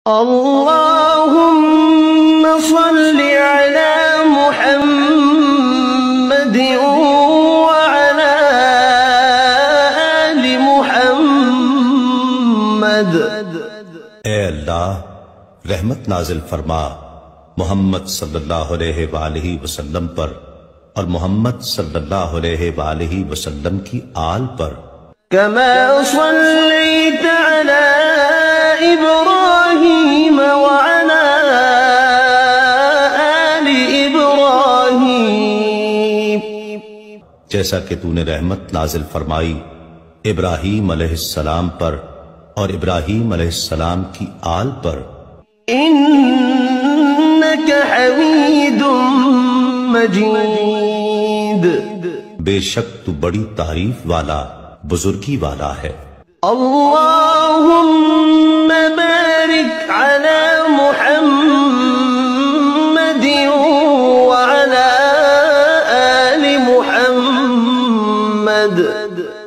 اللهم صل على محمد وعلى آل محمد۔ اے اللہ رحمت نازل فرما محمد صلی اللہ علیہ وآلہ وسلم پر اور محمد صلی اللہ علیہ وآلہ وسلم کی آل پر۔ كما صليت على إبراهيم وعلى آل إبراهيم، جیسا کہ تو نے رحمت نازل فرمائی ابراہیم علیہ السلام پر اور ابراہیم علیہ السلام کی آل پر۔ إنك حميد مجيد، بے شک تو بڑی تعریف والا بزرگی والا ہے۔ اللهم بارك على محمد وعلى آل محمد۔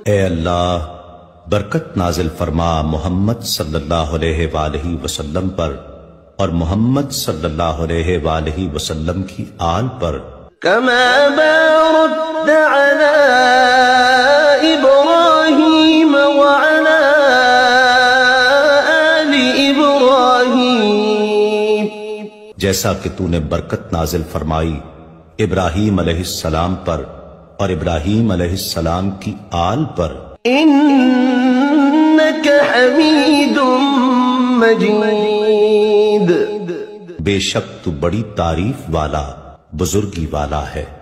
اے اللہ برکت نازل فرما محمد صلی اللہ علیہ وآلہ وسلم پر اور محمد صلی اللہ علیہ وآلہ وسلم کی آل پر۔ كما باركت على إبراهيم وعلى آل إبراهيم، جیسا کہ تو نے برکت نازل فرمائی ابراہیم علیہ السلام پر اور ابراہیم علیہ السلام کی آل پر۔ إنك حميد مجيد، بے شک تو بڑی تعریف والا بزرگی والا ہے۔